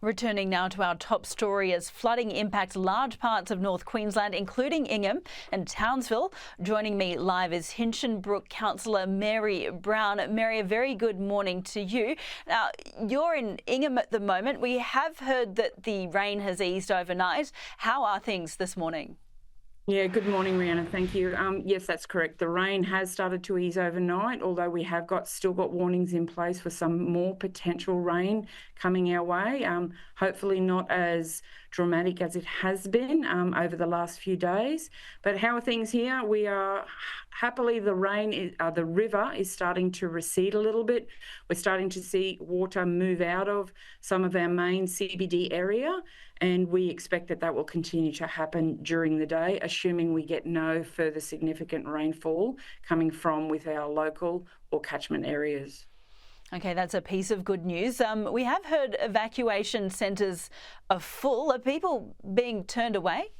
Returning now to our top story as flooding impacts large parts of North Queensland, including Ingham and Townsville. Joining me live is Hinchinbrook Councillor Mary Brown. Mary, a very good morning to you. Now, you're in Ingham at the moment. We have heard that the rain has eased overnight. How are things this morning? Yeah, good morning, Rihanna. Thank you. Yes, that's correct. The rain has started to ease overnight, although we have still got warnings in place for some more potential rain coming our way. Hopefully not as dramatic as it has been over the last few days. But how are things here? We are happily, the river is starting to recede a little bit. We're starting to see water move out of some of our main CBD area, and we expect that will continue to happen during the day, assuming we get no further significant rainfall coming from with our local or catchment areas. Okay, that's a piece of good news. We have heard evacuation centres are full. Are people being turned away?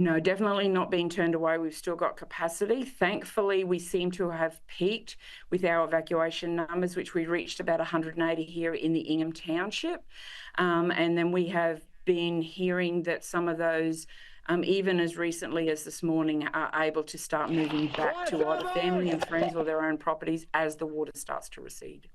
No, definitely not being turned away. We've still got capacity. Thankfully, we seem to have peaked with our evacuation numbers, which we reached about 180 here in the Ingham Township. And then we have been hearing that some of those, even as recently as this morning, are able to start moving back to either family and friends or their own properties as the water starts to recede.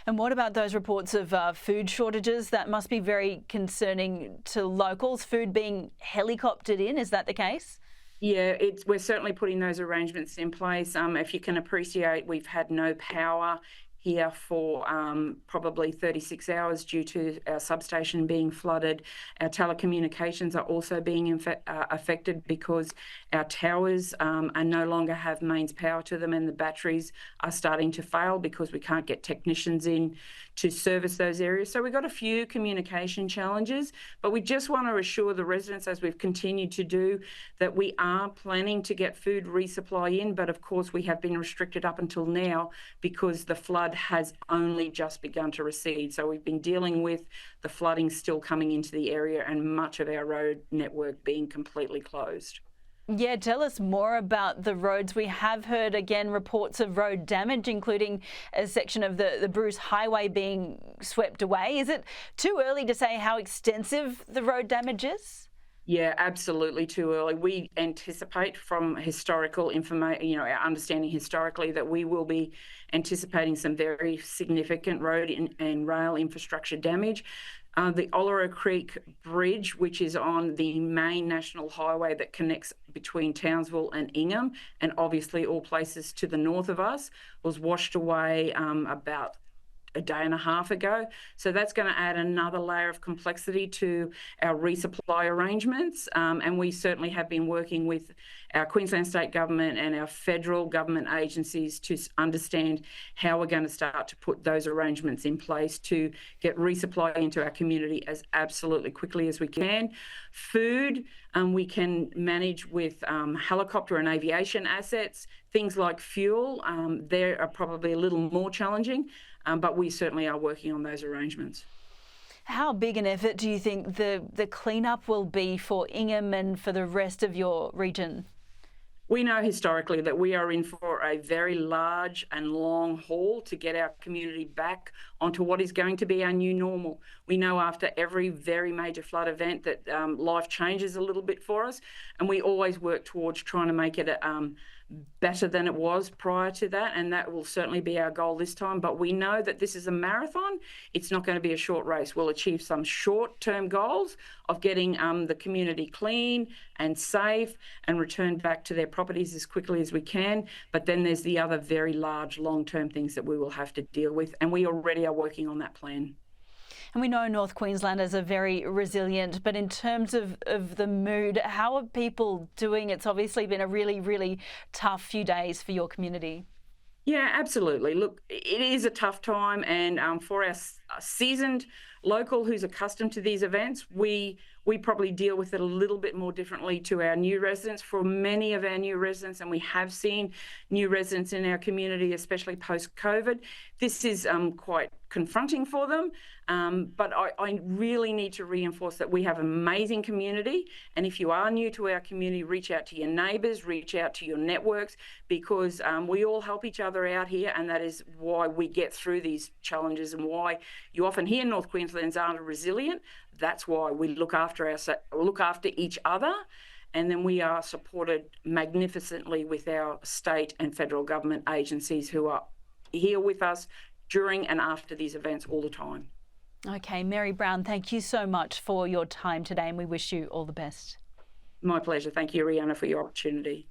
And what about those reports of food shortages? That must be very concerning to locals, food being helicoptered in. Is that the case? Yeah, we're certainly putting those arrangements in place. If you can appreciate, we've had no power here for probably 36 hours due to our substation being flooded. Our telecommunications are also being affected because our towers no longer have mains power to them, and the batteries are starting to fail because we can't get technicians in to service those areas. So we've got a few communication challenges, but we just want to assure the residents, as we've continued to do, that we are planning to get food resupply in, but of course we have been restricted up until now because the flood has only just begun to recede. So we've been dealing with the flooding still coming into the area and much of our road network being completely closed. Yeah, tell us more about the roads. We have heard, again, reports of road damage, including a section of the Bruce Highway being swept away. Is it too early to say how extensive the road damage is? Yeah, absolutely too early. We anticipate from historical information, our understanding historically, that we will be anticipating some very significant road and rail infrastructure damage. The Olera Creek Bridge, which is on the main national highway that connects between Townsville and Ingham, and obviously all places to the north of us, was washed away about a day and a half ago. So that's going to add another layer of complexity to our resupply arrangements. And we certainly have been working with our Queensland State Government and our federal government agencies to understand how we're going to start to put those arrangements in place to get resupply into our community as absolutely quickly as we can. Food, we can manage with helicopter and aviation assets. Things like fuel, they are probably a little more challenging. But we certainly are working on those arrangements. How big an effort do you think the cleanup will be for Ingham and for the rest of your region? We know historically that we are in for a very large and long haul to get our community back onto what is going to be our new normal. We know after every very major flood event that life changes a little bit for us, and we always work towards trying to make it better than it was prior to that, and that will certainly be our goal this time. But we know that this is a marathon. It's not going to be a short race. We'll achieve some short-term goals of getting the community clean and safe and returned back to their properties as quickly as we can. But then there's the other very large long-term things that we will have to deal with, and we already are working on that plan. And we know North Queenslanders are very resilient, but in terms of the mood, how are people doing? It's obviously been a really, really tough few days for your community. Yeah, absolutely. Look, it is a tough time, and for our seasoned local who's accustomed to these events, we we probably deal with it a little bit more differently to our new residents. For many of our new residents, and we have seen new residents in our community, especially post-COVID, this is quite confronting for them. But I really need to reinforce that we have an amazing community. And if you are new to our community, reach out to your neighbours, reach out to your networks, because we all help each other out here. And that is why we get through these challenges, and why you often hear North Queenslanders aren't resilient. That's why we look after each other. And then we are supported magnificently with our state and federal government agencies who are here with us during and after these events all the time. Okay, Mary Brown, thank you so much for your time today, and we wish you all the best. My pleasure. Thank you, Rihanna, for your opportunity.